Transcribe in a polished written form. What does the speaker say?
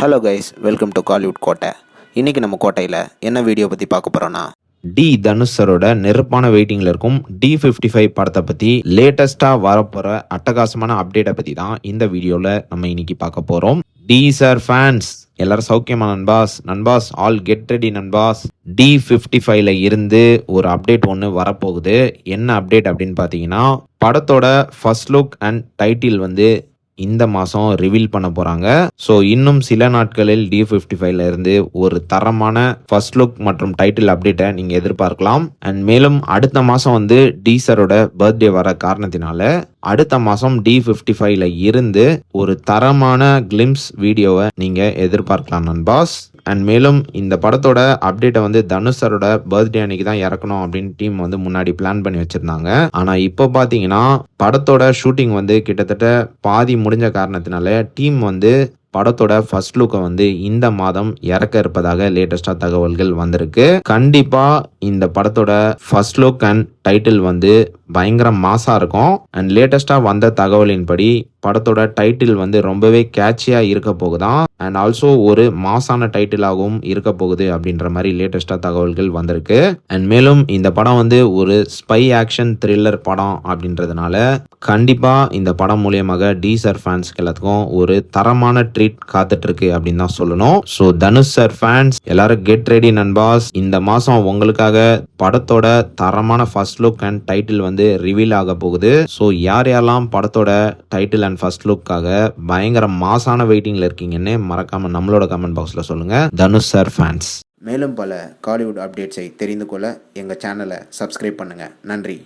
Hello guys, welcome to Kollywood கோட்டை. இன்றைக்கி நம்ம கோட்டையில் என்ன வீடியோ பற்றி பார்க்க போகிறோன்னா, தனுஷ் சரோட நெருப்பான வெயிட்டிங்கில் இருக்கும் D55 படத்தை பற்றி லேட்டஸ்ட்டாக வரப்போகிற அட்டகாசமான அப்டேட்டை பற்றி தான் இந்த வீடியோவில் நம்ம இன்னைக்கு பார்க்க போகிறோம். சார் ஃபேன்ஸ் எல்லாரும் சௌக்கியமா நண்பாஸ் ஆல் கெட் ரெடி நண்பாஸ். D55ல இருந்து ஒரு அப்டேட் ஒன்று வரப்போகுது. என்ன அப்டேட் அப்படின்னு பார்த்தீங்கன்னா, படத்தோட ஃபர்ஸ்ட் லுக் அண்ட் டைட்டில் இந்த மாதம் ரிவீல் பண்ண போகிறாங்க. ஸோ இன்னும் சில நாட்களில் D55ல இருந்து ஒரு தரமான ஃபர்ஸ்ட் லுக் மற்றும் டைட்டில் அப்டேட்டை நீங்கள் எதிர்பார்க்கலாம். அண்ட் மேலும் அடுத்த மாதம் டீசரோட பர்த்டே வர காரணத்தினால அடுத்த மாதம் D55ல இருந்து ஒரு தரமான கிளிம்ஸ் வீடியோவை நீங்கள் எதிர்பார்க்கலாம் நண்பாஸ். அண்ட் மேலும் இந்த படத்தோட அப்டேட்டை தனுஷ் சரோட பர்த்டே அன்னைக்கு தான் இறக்கணும் அப்படின்னு டீம் முன்னாடி பிளான் பண்ணி வச்சிருந்தாங்க. ஆனா இப்போ பாத்தீங்கன்னா படத்தோட ஷூட்டிங் கிட்டத்தட்ட பாதி முடிஞ்ச காரணத்தினால டீம் படத்தோட ஃபர்ஸ்ட் லுக்கை இந்த மாதம் இறக்க இருப்பதாக லேட்டஸ்டா தகவல்கள் வந்திருக்கு. கண்டிப்பா இந்த படத்தோட ஃபர்ஸ்ட் லுக் அண்ட் டைட்டில் பயங்கர மாசா இருக்கும். அண்ட் லேட்டஸ்டா வந்த தகவலின்படி படத்தோட டைட்டில் ரொம்பவே கேட்சியா இருக்க போகுதான். அண்ட் ஆல்சோ ஒரு மாசான டைட்டிலாகவும் இருக்க போகுது அப்படின்ற மாதிரி லேட்டஸ்டா தகவல்கள் வந்திருக்கு. அண்ட் மேலும் இந்த படம் ஒரு ஸ்பை ஆக்ஷன் த்ரில்லர் படம் அப்படின்றதுனால கண்டிப்பா இந்த படம் மூலியமாக டீசர் ஃபேன்ஸ்க்கு எல்லாத்துக்கும் ஒரு தரமான ட்ரீட் காத்துட்டு இருக்கு அப்படின்னு தான் சொல்லணும். ஸோ தனுஷ் சார் ஃபேன்ஸ் எல்லாரும் கெட் ரெடி நண்பாஸ். இந்த மாசம் உங்களுக்காக படத்தோட தரமான first look and title reveal ஆக போகுது. ஸோ யாரெல்லாம் படத்தோட டைட்டில் அண்ட் ஃபர்ஸ்ட் லுக்காக பயங்கர மாசான வெயிட்டிங்ல இருக்கீங்கன்னு மறக்காம நம்மளோட கமெண்ட் பாக்ஸ்ல சொல்லுங்க தனுஷ் சார் ஃபேன்ஸ். மேலும் பல காலிவுட் அப்டேட்ஸை தெரிந்து கொள்ள எங்கள் சேனலை சப்ஸ்கிரைப் பண்ணுங்கள். நன்றி.